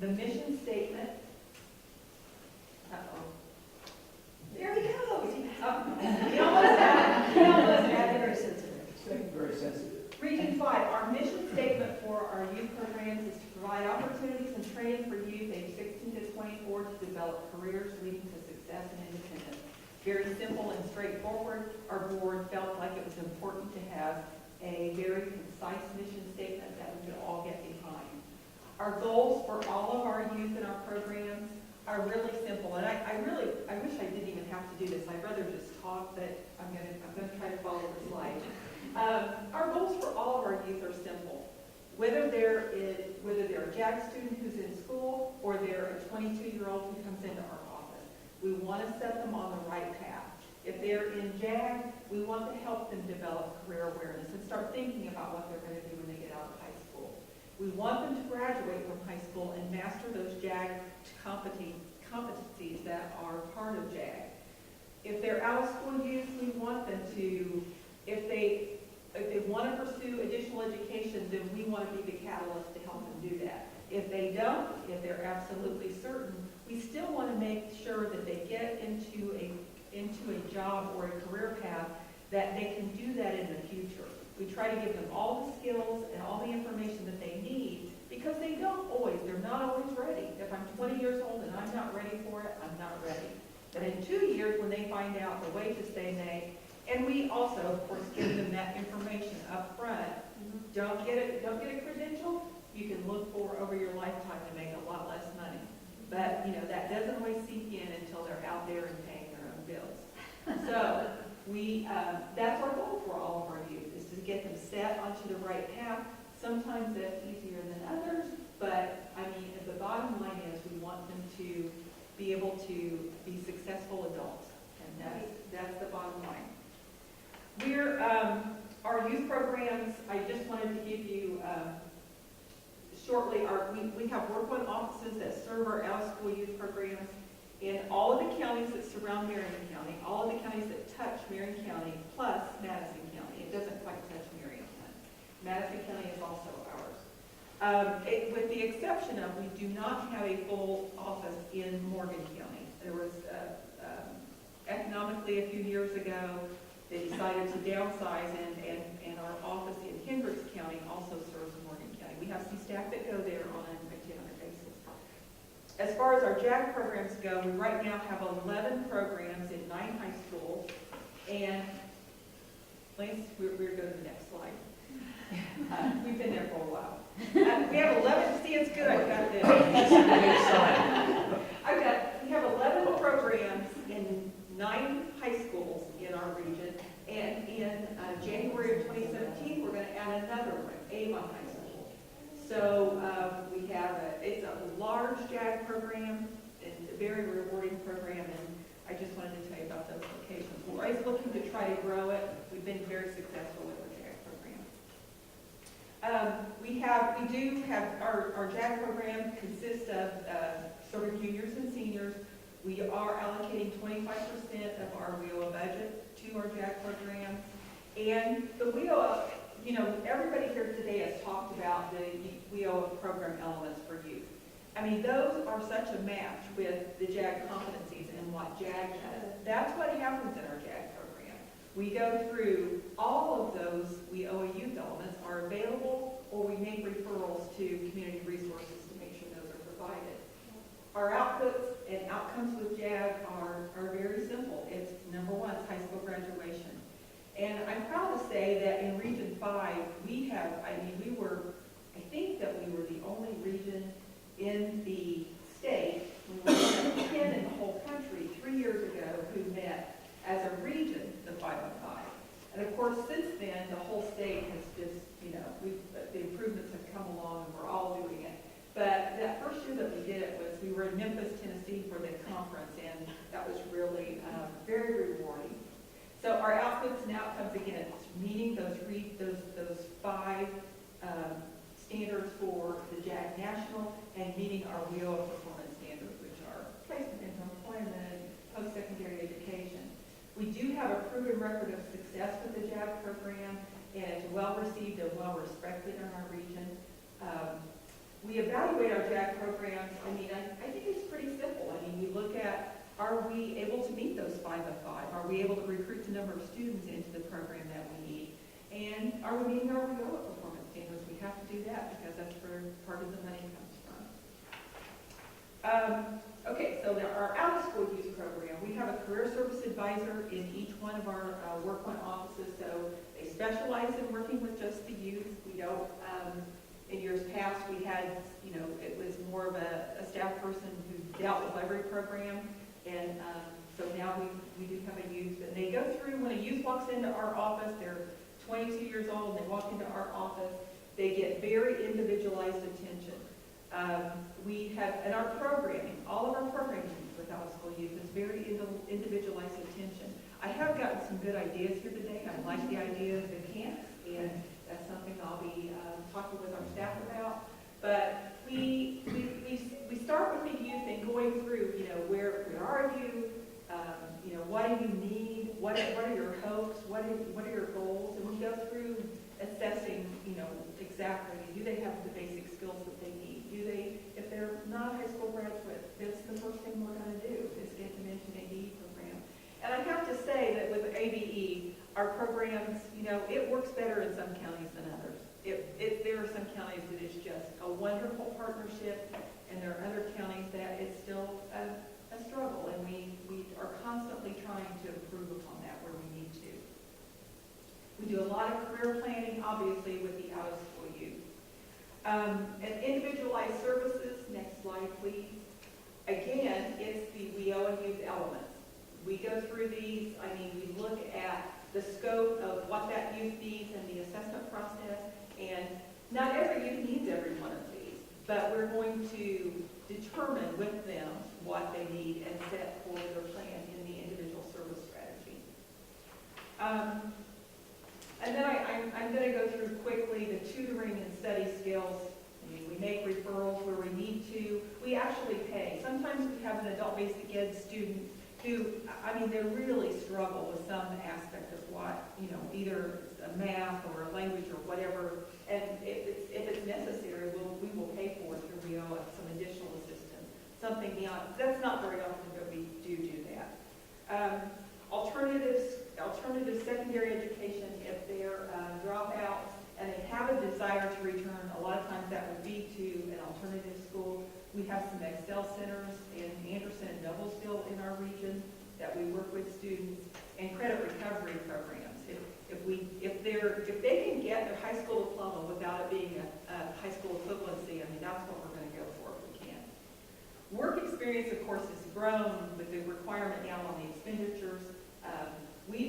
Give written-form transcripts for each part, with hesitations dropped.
The mission statement. Uh-oh. There he goes. He almost had it. Very sensitive. Very sensitive. Region 5, our mission statement for our youth programs is to provide opportunities and training for youth aged 16 to 24 to develop careers leading to success and independence. Very simple and straightforward. Our board felt like it was important to have a very concise mission statement that we could all get behind. Our goals for all of our youth in our programs are really simple, and I wish I didn't even have to do this. I'd rather just talk, but I'm gonna try to follow the slide. Our goals for all of our youth are simple. Whether they're a JAG student who's in school or they're a 22-year-old who comes into our office, we want to set them on the right path. If they're in JAG, we want to help them develop career awareness and start thinking about what they're going to do when they get out of high school. We want them to graduate from high school and master those JAG competencies that are part of JAG. If they're out of school youth, we want them to, if they want to pursue additional education, then we want to be the catalyst to help them do that. If they don't, if they're absolutely certain, we still want to make sure that they get into a job or a career path that they can do that in the future. We try to give them all the skills and all the information that they need because they're not always ready. If I'm 20 years old and I'm not ready for it, I'm not ready. But in 2 years, when they find out the wages they make, and we also, of course, give them that information up front. Don't get a credential. You can look for over your lifetime to make a lot less money. But that doesn't always sink in until they're out there and paying their own bills. So that's our goal for all of our youth, is to get them set onto the right path. Sometimes that's easier than others, but the bottom line is we want them to be able to be successful adults, and that's the bottom line. Our youth programs, I just wanted to give you shortly, we have Work One offices that serve our out-of-school youth programs in all of the counties that surround Marion County, all of the counties that touch Marion County, plus Madison County. It doesn't quite touch Marion County. Madison County is also ours. With the exception of, we do not have a full office in Morgan County. There was, economically a few years ago, they decided to downsize, and our office in Hendricks County also serves Morgan County. We have some staff that go there on a regular basis. As far as our JAG programs go, we right now have 11 programs in 9 high schools, and Lance, we're going to the next slide. We've been there for a while. We have 11, see, it's good, I've got this. We have 11 programs in 9 high schools in our region, and in January of 2017, we're going to add another one, Avon High School. So it's a large JAG program, it's a very rewarding program, and I just wanted to tell you about those locations. We're always looking to try to grow it. We've been very successful with our JAG program. We do have our JAG program consists of serving juniors and seniors. We are allocating 25% of our WIOA budget to our JAG program. And the WIOA, everybody here today has talked about the WIOA program elements for youth. Those are such a match with the JAG competencies and what JAG does. That's what happens in our JAG program. We go through all of those WIOA youth elements are available, or we make referrals to community resources to make sure those are provided. Our outputs and outcomes with JAG are very simple. It's number one, it's high school graduation. And I'm proud to say that in Region 5, I think that we were the only region in the state, we were one of 10 in the whole country 3 years ago who met as a region the 5-on-5. And of course, since then, the whole state has just, the improvements have come along and we're all doing it. But that first year that we did it we were in Memphis, Tennessee for the conference, and that was really very rewarding. So our outputs and outcomes, again, it's meeting those 5 standards for the JAG National and meeting our WIOA performance standards, which are placement into employment, post-secondary education. We do have a proven record of success with the JAG program, and it's well received and well respected in our region. we evaluate our JAG programs. I mean, I think it's pretty simple. I mean, we look at, are we able to meet those 5 of 5? Are we able to recruit the number of students into the program that we need? And are we meeting our REOA performance standards? We have to do that because that's where part of the money comes from. Okay, so our out-of-school youth program, we have a career service advisor in each one of our Work One offices. So they specialize in working with just the youth. We don't, in years past, we had, you know, it was more of a staff person who dealt with every program. And so now we do have a youth. And they go through, when a youth walks into our office, they're 22 years old, and they walk into our office, they get very individualized attention. We have, in our programming, all of our programming with out-of-school youth is very individualized attention. I have gotten some good ideas here today. I like the idea of the camps, and that's something I'll be talking with our staff about. But we start with the youth and going through, you know, where are you? You know, what do you need? What are your hopes? What are your goals? And we go through assessing, you know, exactly, do they have the basic skills that they need? Do they, if they're not a high school graduate, that's the first thing we're going to do is get them into an ABE program. And I have to say that with ABE, our programs, you know, it works better in some counties than others. There are some counties that it's just a wonderful partnership, and there are other counties that it's still a struggle, and we are constantly trying to improve upon that where we need to. We do a lot of career planning, obviously, with the out-of-school youth. And individualized services, next slide, please. Again, it's the WIOA youth elements. We go through these, I mean, we look at the scope of what that youth needs and the assessment process, and not every youth needs every one of these, but we're going to determine with them what they need and set for their plan in the individual service strategy. And then I'm going to go through quickly the tutoring and study skills. I mean, we make referrals where we need to. We actually pay. Sometimes we have an adult basic ed student who, I mean, they really struggle with some aspect of what, you know, either a math or a language or whatever. And if it's necessary, we will pay for it through WIOA, some additional assistance, something beyond. That's not very often, but we do that. Alternative secondary education, if they're dropouts and they have a desire to return, a lot of times that would be to an alternative school. We have some Excel centers in Anderson and Noblesville in our region that we work with students, and credit recovery programs. If they can get their high school diploma without it being a high school equivalency, I mean, that's what we're going to go for if we can. Work experience, of course, has grown with the requirement now on the expenditures.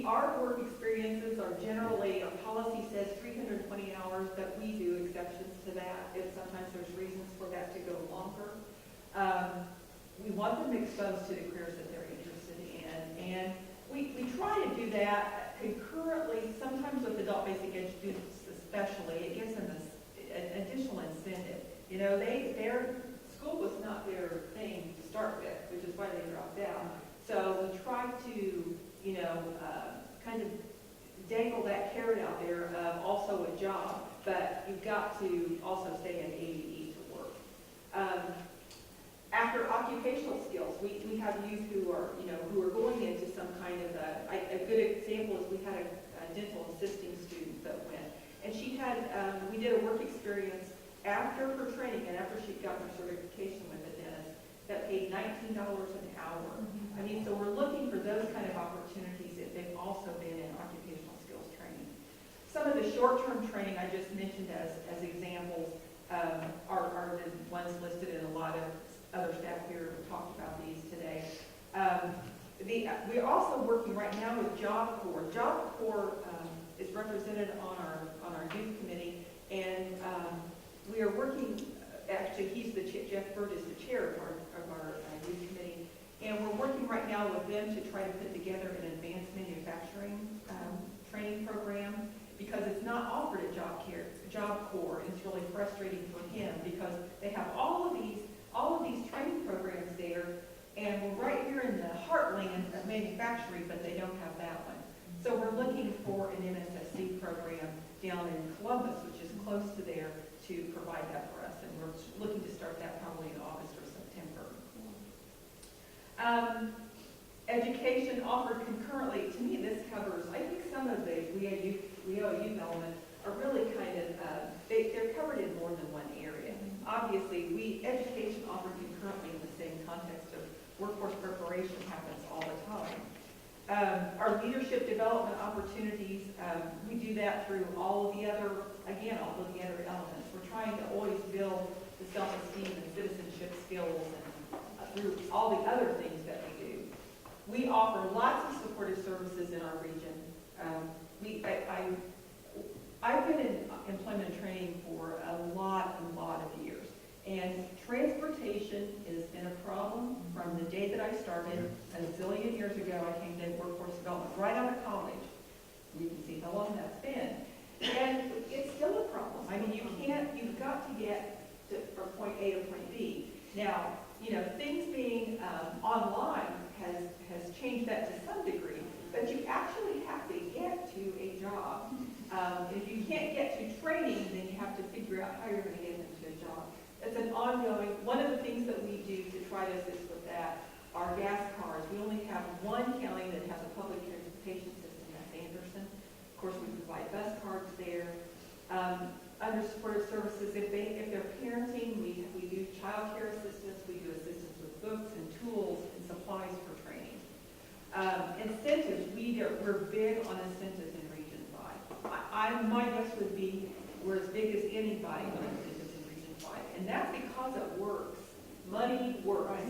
Our work experiences are generally, our policy says 320 hours, but we do exceptions to that if sometimes there's reasons for that to go longer. We want them exposed to the careers that they're interested in, and we try to do that concurrently, sometimes with adult basic ed students especially. It gives them an additional incentive. You know, their school was not their thing to start with, which is why they dropped out. So we try to, you know, kind of dangle that carrot out there of also a job, but you've got to also stay in ABE to work. After occupational skills, we have youth who are going into some kind of a good example is we had a dental assisting student that went, and she had, we did a work experience after her training and after she got her certification with the dentist that paid $19 an hour. I mean, so we're looking for those kind of opportunities if they've also been in occupational skills training. Some of the short-term training I just mentioned as examples are the ones listed in a lot of other staff here who talked about these today. We're also working right now with Job Corps. Job Corps is represented on our youth committee, and we are working. Actually, Jeff Bird is the chair of our youth committee, and we're working right now with them to try to put together an advanced manufacturing training program, because it's not offered at Job Corps. It's really frustrating for him because they have all of these training programs there, and we're right here in the heartland of manufacturing, but they don't have that one. So we're looking for an MSSC program down in Columbus, which is close to there, to provide that for us. and we're looking to start that probably in August or September. Education offered concurrently, to me this covers, I think some of the WEO youth elements are really kind of, they're covered in more than one area. Obviously, education offered concurrently in the same context of workforce preparation happens all the time. Our leadership development opportunities, we do that through all of the other elements. We're trying to always build the self-esteem and citizenship skills and through all the other things that we do. We offer lots of supportive services in our region. I've been in employment and training for a lot of years, and transportation has been a problem from the day that I started a zillion years ago. I came to workforce development right out of college. You can see how long that's been, and it's still a problem. I mean, you've got to get from point A to point B. Now, things being online has changed that to some degree, but you actually have to get to a job. If you can't get to training, then you have to figure out how you're going to get into a job. It's an ongoing, one of the things that we do to try to assist with that are gas cars. We only have one county that has a public transportation system, that's Anderson. Of course, we provide bus cards there. Under supportive services, if they're parenting, we do child care assistance, we do assistance with books and tools and supplies for training. Incentives, we're big on incentives in Region 5. My guess would be we're as big as anybody on incentives in Region 5, and that's because it works. Money works.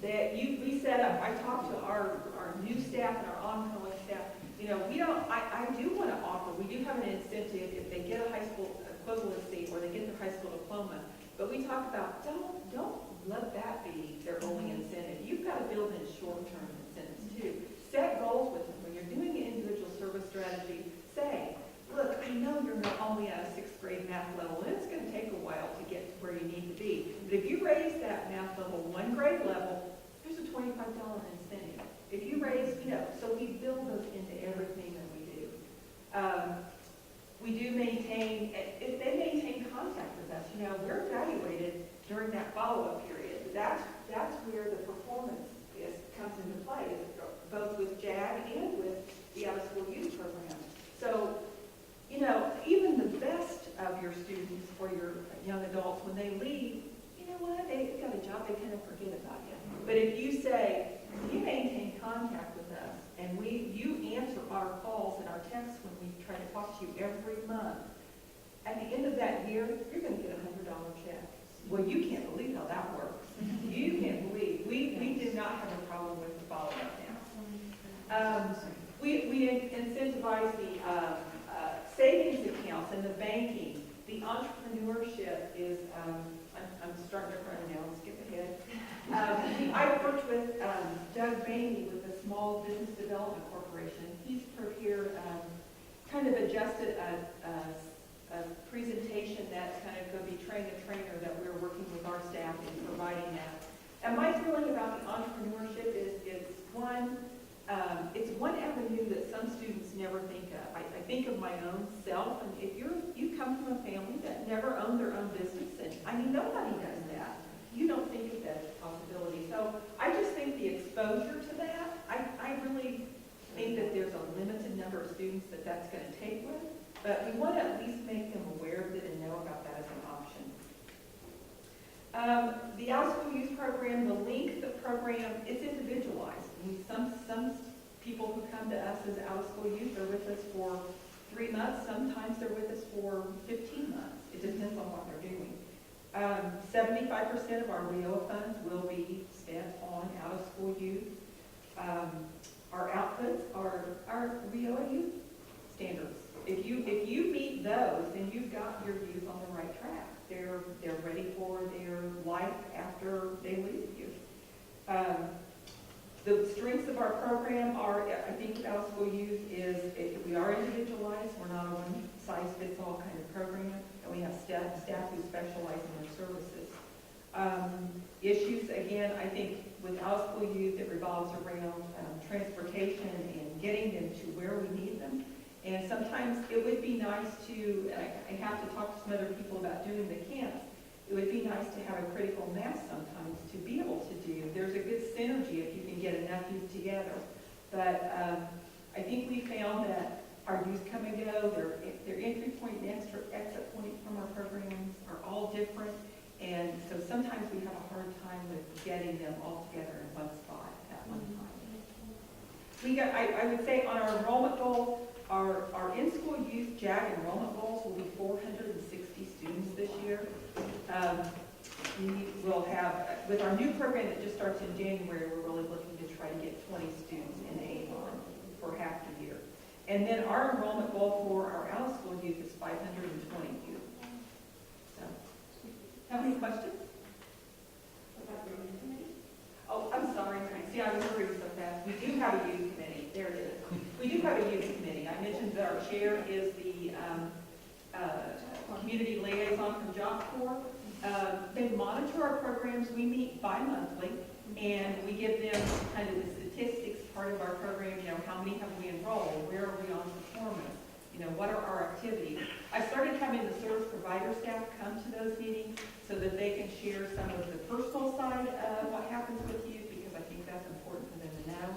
We set up, I talked to our new staff and our ongoing staff, I do want to offer, we do have an incentive if they get a high school equivalency or they get their high school diploma, but we talk about don't let that be their only incentive. You've got to build in short-term incentives too. Set goals with them. When you're doing an individual service strategy, say, look, I know you're not only at a 6th grade math level, and it's going to take a while to get to where you need to be, but if you raise that math level 1 grade level, there's a $25 incentive. If you raise, so we build those into everything that we do. We do maintain, if they maintain contact with us, we're evaluated during that follow-up period. That's where the performance comes into play, both with JAG and with the out-of-school youth program. So, even the best of your students or your young adults, when they leave, you know what, they've got a job, they kind of forget about you. But if you say, you maintain contact with us, and you answer our calls and our texts when we try to talk to you every month, at the end of that year, you're going to get a $100 check. Well, you can't believe how that works. You can't believe. We do not have a problem with the follow-up now. We incentivize the savings accounts and the banking. The entrepreneurship is, I'm starting to run now, skip ahead. I've worked with Doug Bainey with the Small Business Development Corporation. He's prepared, kind of adjusted a presentation that's kind of going to be train the trainer that we're working with our staff in providing that. And my feeling about the entrepreneurship is it's one avenue that some students never think of. I think of my own self, and if you come from a family that never owned their own business, and nobody does that. You don't think of that as a possibility. So I just think the exposure to that, I really think that there's a limited number of students that's going to take with, but we want to at least make them aware of it and know about that as an option. The out-of-school youth program, the length of the program, it's individualized. I mean, some people who come to us as out-of-school youth are with us for 3 months. Sometimes they're with us for 15 months. It depends on what they're doing. 75% of our WEO funds will be spent on out-of-school youth. Our outputs are our WEO youth standards. If you meet those, then you've got your youth on the right track. They're ready for their life after they leave you. The strengths of our program are, I think, out-of-school youth is we are individualized. We're not a one-size-fits-all kind of program, and we have staff who specialize in their services. Issues, again, I think with out-of-school youth, it revolves around transportation and getting them to where we need them. And sometimes it would be nice to, and I have to talk to some other people about doing the camps, it would be nice to have a critical mass sometimes to be able to do. There's a good synergy if you can get enough youth together. But I think we found that our youth come and go, their entry point and exit point from our programs are all different. And so sometimes we have a hard time with getting them all together in one spot at one time. I would say on our enrollment goal, our in-school youth JAG enrollment goals will be 460 students this year. We will have, with our new program that just starts in January, we're really looking to try to get 20 students in Avon for half the year. And then our enrollment goal for our out-of-school youth is 520 youth. So, have any questions? Oh, I'm sorry. See, I was reading so fast. We do have a youth committee. There it is. We do have a youth committee. I mentioned that our chair is the community liaison from Job Corps. They monitor our programs. We meet bi-monthly, and we give them kind of the statistics part of our program. You know, how many have we enrolled? Where are we on performance? You know, what are our activities? I started having the service provider staff come to those meetings so that they can share some of the personal side of what happens with youth, because I think that's important for them to know.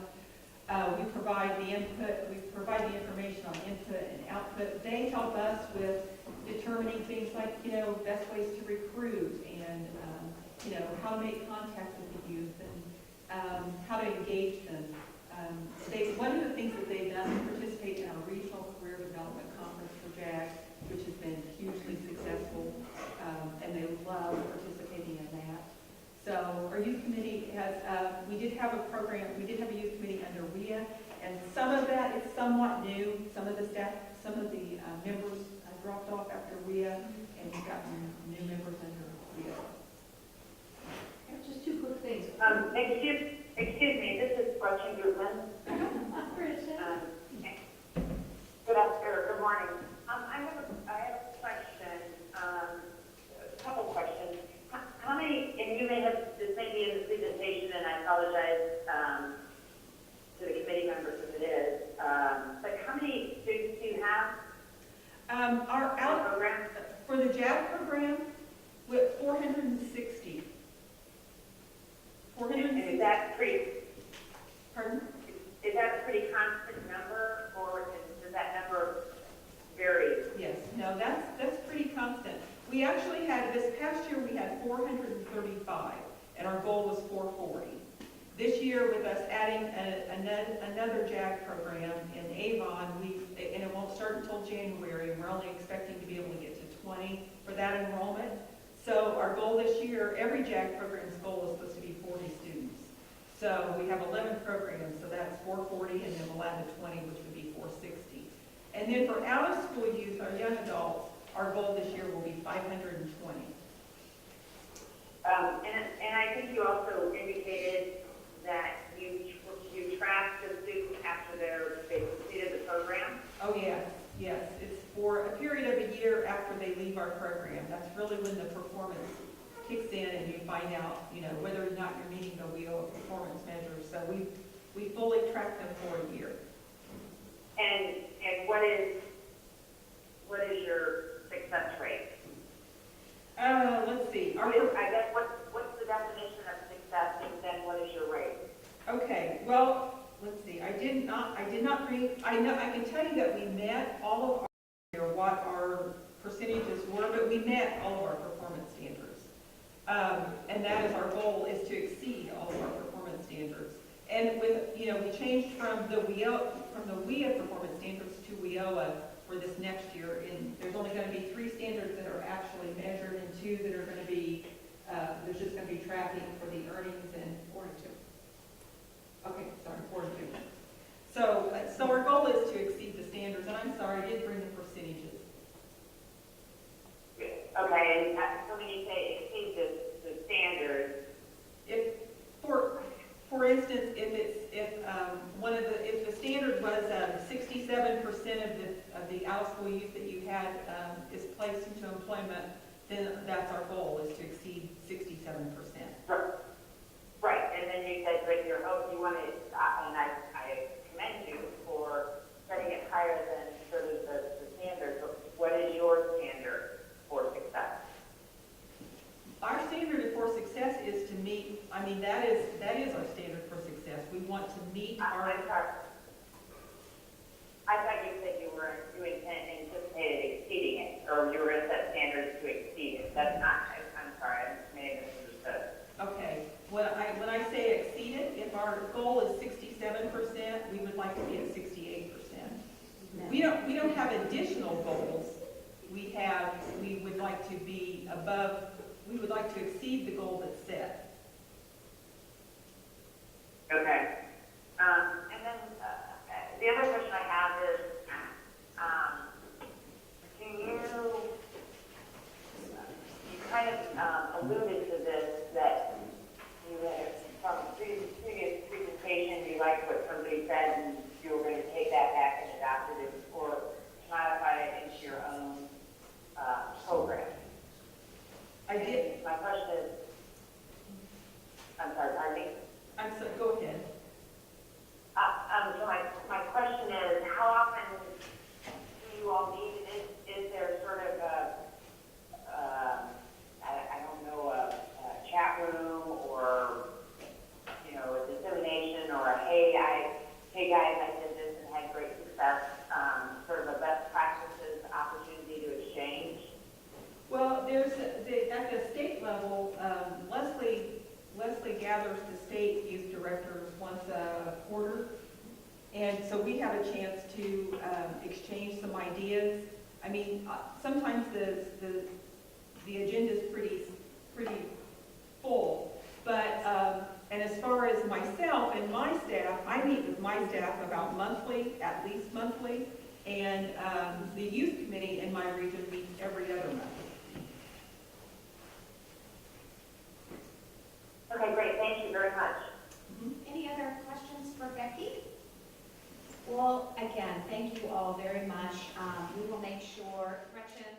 We provide the input, we provide the information on input and output. They help us with determining things like, you know, best ways to recruit and, you know, how to make contact with the youth and how to engage them. One of the things that they've done is participate in our regional career development conference for JAG, which has been hugely successful, and they love participating in that. So our youth committee has, we did have a youth committee under WIA, and some of that is somewhat new. Some of the staff, some of the members dropped off after WIA, and we've gotten new members under WIA. Just two quick things. Excuse me, this is Gretchen Goodman. Good morning. I have a question, a couple questions. How many, and you may have, this may be in the presentation, and I apologize to the committee members if it is, but how many students do you have? Program? For the JAG program, with 460. And is that pretty? Pardon? Is that a pretty constant number, or does that number vary? Yes, no, that's pretty constant. We actually had, this past year, we had 435, and our goal was 440. This year, with us adding another JAG program in Avon, and it won't start until January, and we're only expecting to be able to get to 20 for that enrollment. So our goal this year, every JAG program's goal is supposed to be 40 students. So we have 11 programs, so that's 440, and then we'll add the 20, which would be 460. And then for out-of-school youth, our young adults, our goal this year will be 520. And I think you also indicated that you track the students after they've completed the program. Oh, yes, yes. It's for a period of a year after they leave our program. That's really when the performance kicks in and you find out, you know, whether or not you're meeting the WIO performance measures. So we fully track them for a year. And what is your success rate? Let's see. I guess what's the definition of success, and then what is your rate? Okay. Well, let's see. I can tell you that we met all of what our percentages were, but we met all of our performance standards. And that is our goal, is to exceed all of our performance standards. And with, you know, we changed from the WIA performance standards to WIOA for this next year. And there's only going to be 3 standards that are actually measured, and 2 that are going to be, there's just going to be tracking for the earnings and 4 and 2. Okay, sorry, 4 and 2. So our goal is to exceed the standards. And I'm sorry, I did bring the percentages. Okay, and so when you say exceed the standards, For instance, if the standard was 67% of the out-of-school youth that you had is placed into employment, then that's our goal, is to exceed 67%. Right, and then you said, but your hope, you want to, and I commend you for setting it higher than sort of the standard. But what is your standard for success? That's not, I'm sorry, I may have misunderstood. Okay, when I say exceed it, if our goal is 67%, we would like to be at 68%. We don't have additional goals. We would like to be above, we would like to exceed the goal that's set. Okay. And then the other question I have is, you kind of alluded to this, that you had, from previous presentation, you liked what somebody said, and you were going to take that back and adopt it or modify it into your own program. I did. My question is, I'm sorry, pardon me? Go ahead. So my question is, how often do you all meet? Is there sort of a, I don't know, a chat room or, you know, a dissemination or a, hey guys, I did this and had great success, sort of a best practices opportunity to exchange? Well, There's, at the state level, Leslie gathers the state youth directors once a quarter. And so we have a chance to exchange some ideas. I mean, sometimes the agenda's pretty full. But, and as far as myself and my staff, I meet with my staff about monthly, at least monthly. And the youth committee in my region meets every other month. Okay, great. Thank you very much. Any other questions for Becky? Well, again, thank you all very much. We will make sure, Gretchen,